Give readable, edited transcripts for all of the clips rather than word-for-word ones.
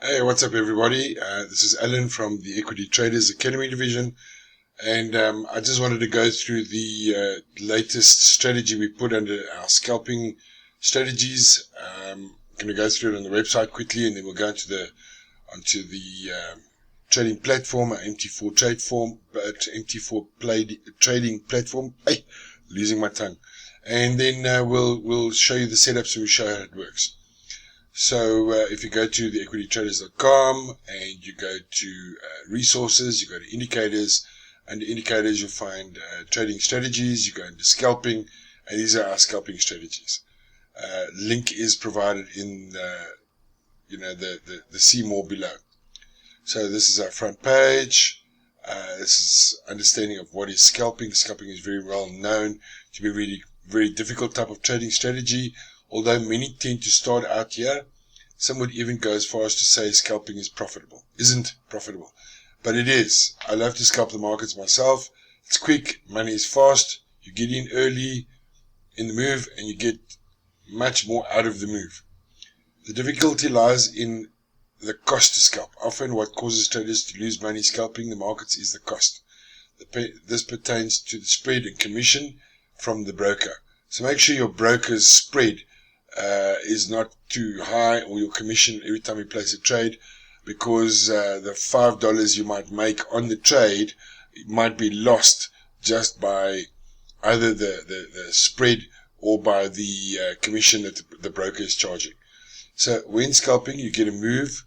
Hey, what's up everybody? This is Alan from the Equity Traders Academy division, and I just wanted to go through the latest strategy we put under our scalping strategies. I'm going to go through it on the website quickly, and then we'll go onto the trading platform, MT4 trading platform. Hey, losing my tongue. And then we'll show you the setups and we'll show you how it works. So if you go to the equitytraders.com and you go to resources, you go to indicators. Under indicators, you'll find trading strategies. You go into scalping, and these are our scalping strategies. Link is provided in the see more below. So this is our front page. This is understanding of what is scalping. Scalping is very well known to be a really very difficult type of trading strategy. Although many tend to start out here, some would even go as far as to say scalping isn't profitable. But it is. I love to scalp the markets myself. It's quick, money is fast, you get in early in the move and you get much more out of the move. The difficulty lies in the cost to scalp. Often what causes traders to lose money scalping the markets is the cost. This pertains to the spread and commission from the broker. So make sure your broker's spread is not too high, or your commission every time you place a trade, because the $5 you might make on the trade might be lost just by either the spread or by the commission that the broker is charging. So when scalping, you get a move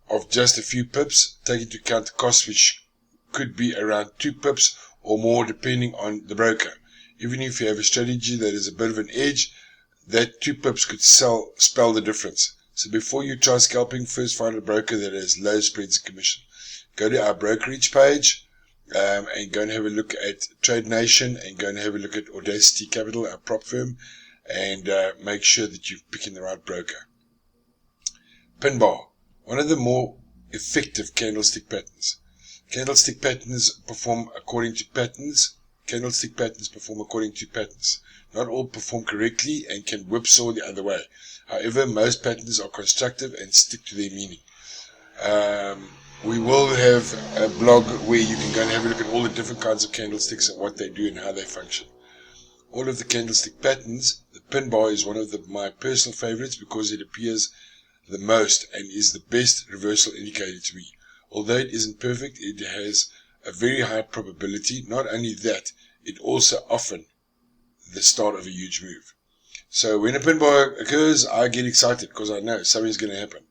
of just a few pips. Take into account the cost, which could be around 2 pips or more depending on the broker. Even if you have a strategy that is a bit of an edge, that 2 pips could spell the difference. So before you try scalping, first find a broker that has low spreads and commission. Go to our brokerage page and go and have a look at Trade Nation, and go and have a look at Audacity Capital, our prop firm, and make sure that you're picking the right broker. Pinbar, one of the more effective candlestick patterns. Candlestick patterns perform according to patterns. Candlestick patterns perform according to patterns. Not all perform correctly and can whipsaw the other way. However, most patterns are constructive and stick to their meaning. We will have a blog where you can go and have a look at all the different kinds of candlesticks and what they do and how they function. All of the candlestick patterns, the Pinbar is one of my personal favorites because it appears the most and is the best reversal indicator to me. Although it isn't perfect, it has a very high probability. Not only that, it also often the start of a huge move. So when a Pinbar occurs, I get excited because I know something's going to happen.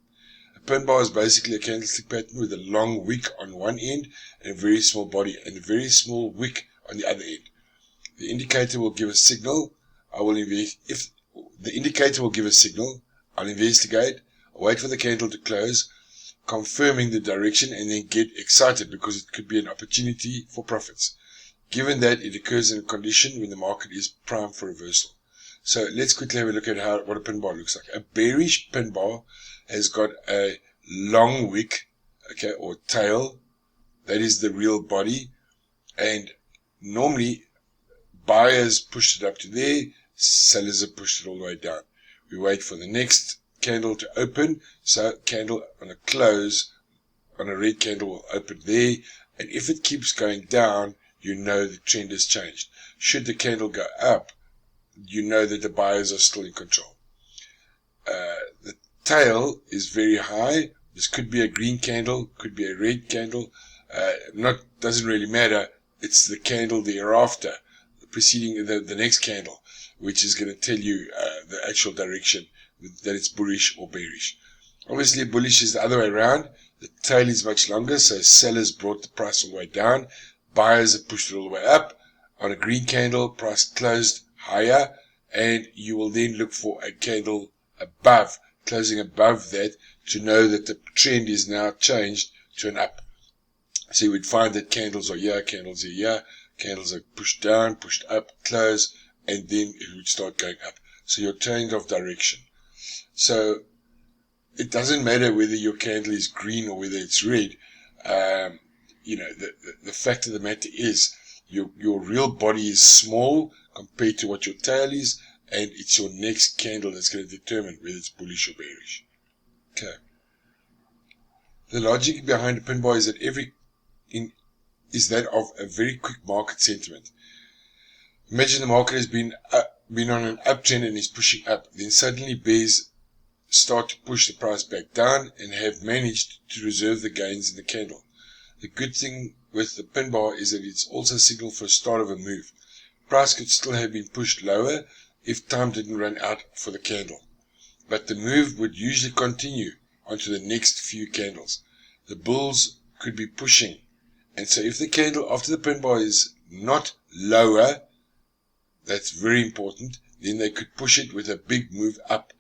A Pinbar is basically a candlestick pattern with a long wick on one end and a very small body and a very small wick on the other end. The indicator will give a signal. If the indicator will give a signal, I'll investigate, I'll wait for the candle to close, confirming the direction, and then get excited because it could be an opportunity for profits, given that it occurs in a condition when the market is primed for reversal. So let's quickly have a look at what a Pinbar looks like. A bearish Pinbar has got a long wick, or tail. That is the real body. And normally buyers pushed it up to there, sellers have pushed it all the way down. We wait for the next candle to open. So candle on a close, on a red candle will open there. And if it keeps going down, you know the trend has changed. Should the candle go up, you know that the buyers are still in control. The tail is very high. This could be a green candle, could be a red candle. Doesn't really matter. It's the candle thereafter, preceding the next candle, which is going to tell you the actual direction, that it's bullish or bearish. Obviously, bullish is the other way around. The tail is much longer, so sellers brought the price all the way down. Buyers have pushed it all the way up. On a green candle, price closed higher, and you will then look for a candle above, closing above that, to know that the trend is now changed to an up. So you would find that candles are here, candles are here, candles are pushed down, pushed up, close, and then it would start going up. So you're change of direction. So it doesn't matter whether your candle is green or whether it's red. The fact of the matter is your real body is small compared to what your tail is, and it's your next candle that's going to determine whether it's bullish or bearish. Okay. The logic behind a pin bar is that is that of a very quick market sentiment. Imagine the market has been on an uptrend and is pushing up, then suddenly bears start to push the price back down and have managed to reserve the gains in the candle. The good thing with the pin bar is that it's also a signal for a start of a move. Price could still have been pushed lower if time didn't run out for the candle, but the move would usually continue onto the next few candles. The bulls could be pushing, and so if the candle after the pin bar is not lower, that's very important, then they could push it with a big move up.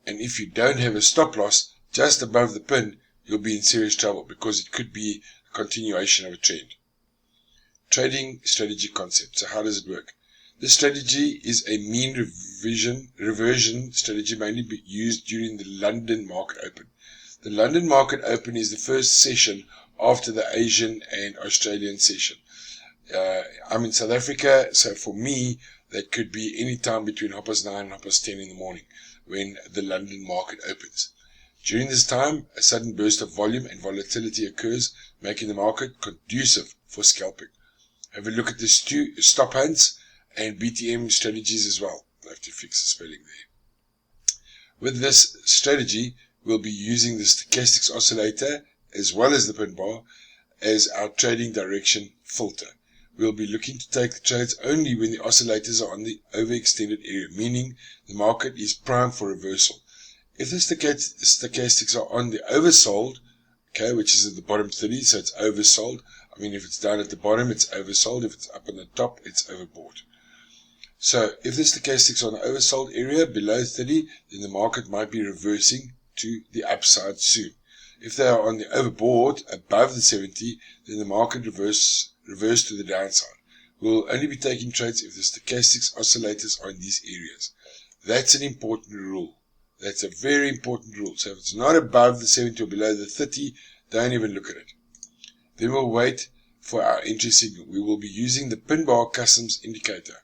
And if you don't have a stop loss just above the pin, you'll be in serious trouble because it could be a continuation of a trend. Trading strategy concept. So how does it work? This strategy is a mean reversion strategy mainly used during the London market open. The London market open is the first session after the Asian and Australian session. I'm in South Africa, so for me, that could be any time between 9:30 and 10:30 in the morning when the London market opens. During this time, a sudden burst of volume and volatility occurs, making the market conducive for scalping. Have a look at the stop hunts and BTM strategies as well. I have to fix the spelling there. With this strategy, we'll be using the stochastics oscillator as well as the pin bar as our trading direction filter. We'll be looking to take the trades only when the oscillators are on the overextended area, meaning the market is primed for reversal. If the stochastics are on the oversold, okay, which is at the bottom 30, so it's oversold. I mean, if it's down at the bottom, it's oversold. If it's up on the top, it's overbought. So if the stochastics are on the oversold area below 30, then the market might be reversing to the upside soon. If they are on the overbought above the 70, then the market reverse to the downside. We'll only be taking trades if the stochastics oscillators are in these areas. That's an important rule. That's a very important rule. So if it's not above the 70 or below the 30, don't even look at it. Then we'll wait for our entry signal. We will be using the Pinbar customs indicator.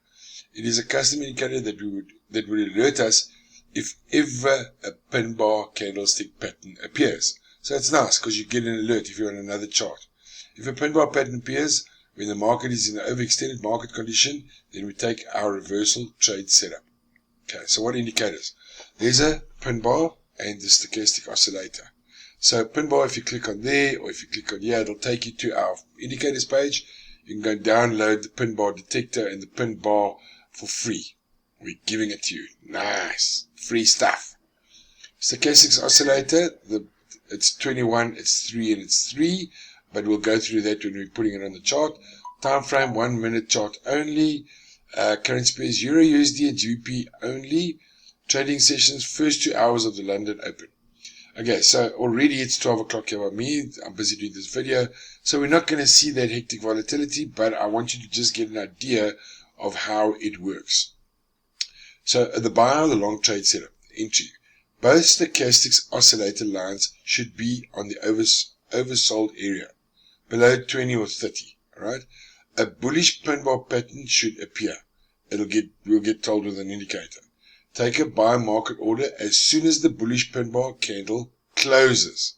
It is a custom indicator that would alert us if ever a Pinbar candlestick pattern appears. So it's nice because you get an alert if you're on another chart. If a Pinbar pattern appears when the market is in an overextended market condition, then we take our reversal trade setup. Okay, so what indicators? There's a Pinbar and the stochastic oscillator. So Pinbar, if you click on there or if you click on here, it'll take you to our indicators page. You can go download the Pinbar detector and the Pinbar for free. We're giving it to you. Nice. Free stuff. Stochastics oscillator, it's 21, it's 3, and it's 3. But we'll go through that when we're putting it on the chart. Time frame, 1 minute chart only. Currency pairs, Euro USD and GBP only. Trading sessions, first 2 hours of the London Open. Okay, so already it's 12 o'clock here by me. I'm busy doing this video. So we're not going to see that hectic volatility, but I want you to just get an idea of how it works. So the buy or the long trade setup, entry. Both stochastics oscillator lines should be on the oversold area, below 20 or 30, alright? A bullish Pinbar pattern should appear. We'll get told with an indicator. Take a buy market order as soon as the bullish Pinbar candle closes.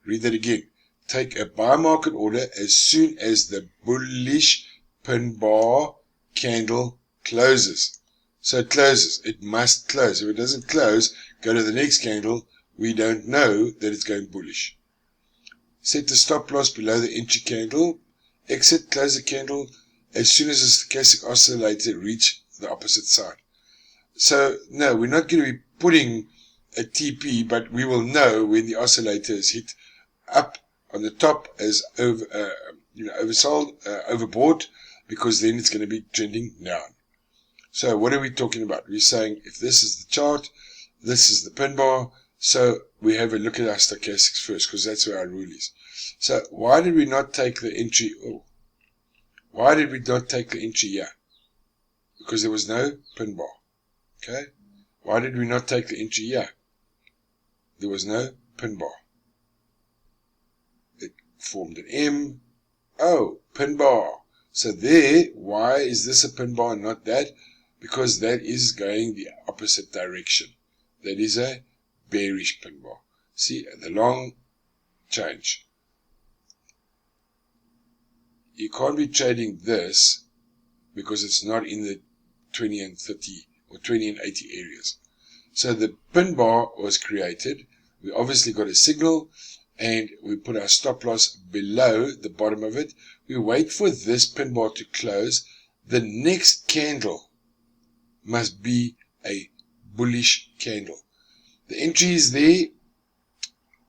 Read that again. Take a buy market order as soon as the bullish Pinbar candle closes. So it closes. It must close. If it doesn't close, go to the next candle. We don't know that it's going bullish. Set the stop loss below the entry candle. Exit, close the candle as soon as the stochastic oscillator reach the opposite side. So, no, we're not going to be putting a TP, but we will know when the oscillator is hit up on the top as oversold, overbought, because then it's going to be trending down. So, what are we talking about? We're saying if this is the chart, this is the Pinbar. So we have a look at our stochastics first, because that's where our rule is. So why did we not take the entry? Why did we not take the entry here? Because there was no Pinbar. Okay. Why did we not take the entry here? There was no Pinbar. It formed an M. Oh, Pinbar. So there, why is this a Pinbar and not that? Because that is going the opposite direction. That is a bearish Pinbar. See, the long change. You can't be trading this because it's not in the 20 and 30 or 20 and 80 areas. So the pin bar was created. We obviously got a signal and we put our stop loss below the bottom of it. We wait for this pin bar to close. The next candle must be a bullish candle. The entry is there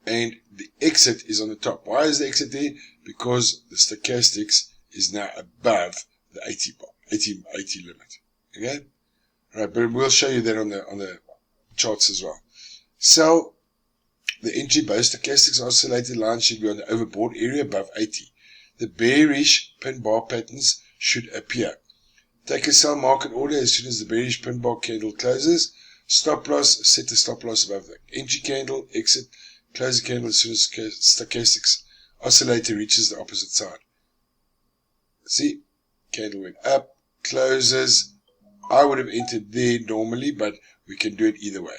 and the exit is on the top. Why is the exit there? Because the stochastics is now above the 80 limit. Okay? Right, but we'll show you that on the charts as well. Sell the entry both stochastics oscillated line should be on the overbought area above 80. The bearish pin bar patterns should appear. Take a sell market order as soon as the bearish pin bar candle closes. Stop loss, set the stop loss above the entry candle, exit, close the candle as soon as stochastics oscillator reaches the opposite side. See, candle went up, closes. I would have entered there normally, but we can do it either way.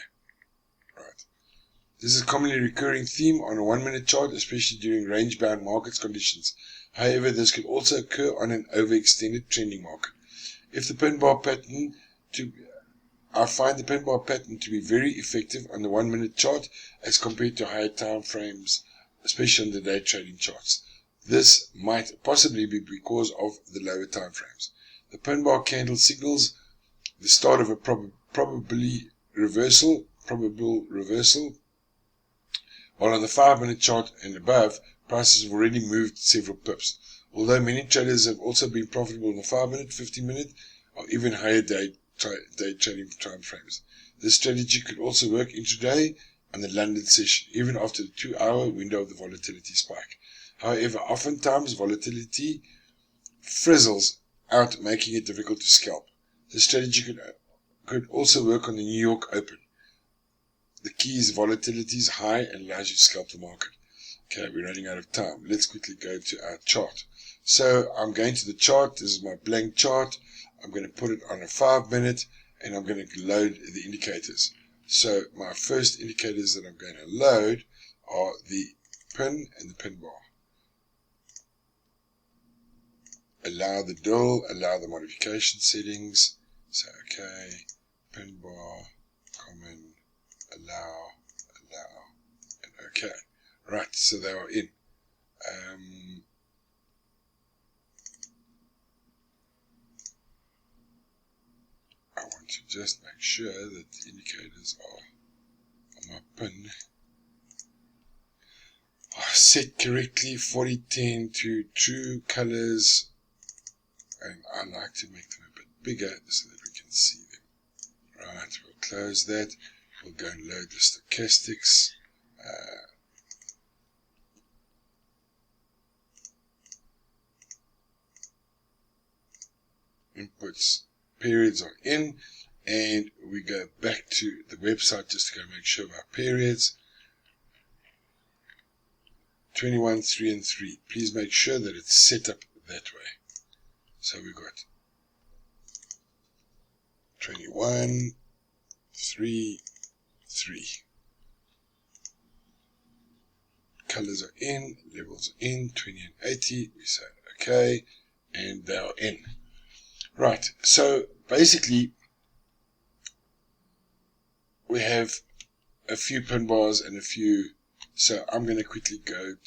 Right. This is a commonly recurring theme on a 1 minute chart, especially during range-bound market conditions. However, this could also occur on an overextended trending market. If the pin bar pattern I find the pin bar pattern to be very effective on the 1 minute chart as compared to higher time frames, especially on the day trading charts. This might possibly be because of the lower time frames. The pin bar candle signals the start of a probable reversal, while on the 5 minute chart and above, prices have already moved several pips. Although many traders have also been profitable in the 5 minute, 50 minute, or even higher day trading time frames. This strategy could also work intraday on the London session, even after the 2 hour window of the volatility spike. However, oftentimes volatility frizzles out, making it difficult to scalp. This strategy could also work on the New York Open. The key is volatility is high and allows you to scalp the market. Okay, we're running out of time. Let's quickly go to our chart. So I'm going to the chart. This is my blank chart. I'm going to put it on a 5 minute and I'm going to load the indicators. So my first indicators that I'm going to load are the pin and the pin bar. Allow the dull, allow the modification settings. So okay, pin bar, common, allow, and okay. Right, so they are in. I want to just make sure that the indicators are on my pin are set correctly, 4010 to true colors, and I like to make them a bit bigger so that we can see them. Right, we'll close that. We'll go and load the stochastics. Inputs, periods are in, and we go back to the website just to go make sure of our periods. 21, 3, and 3. Please make sure that it's set up that way. So we've got 21, 3, 3. Colors are in, levels are in, 20 and 80. We say okay, and they are in. Right, so basically we have a few pin bars and a few. So I'm going to quickly go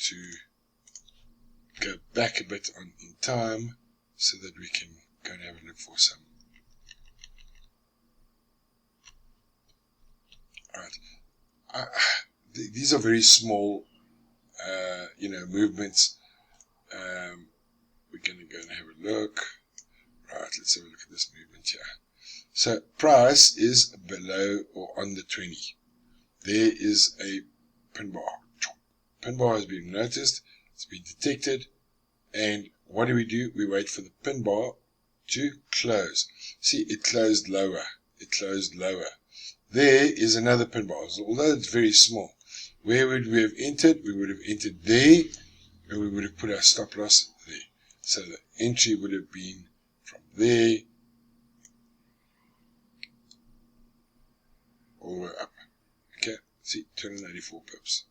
back a bit in time so that we can go and have a look for some. Alright, these are very small, movements. We're going to go and have a look. Right, let's have a look at this movement here. So price is below or on the 20. There is a pin bar. Pin bar has been noticed, it's been detected, and what do? We wait for the pin bar to close. See, it closed lower. There is another pin bar, although it's very small. Where would we have entered? We would have entered there, and we would have put our stop loss there. So the entry would have been from there all the way up. Okay, see, 284 pips.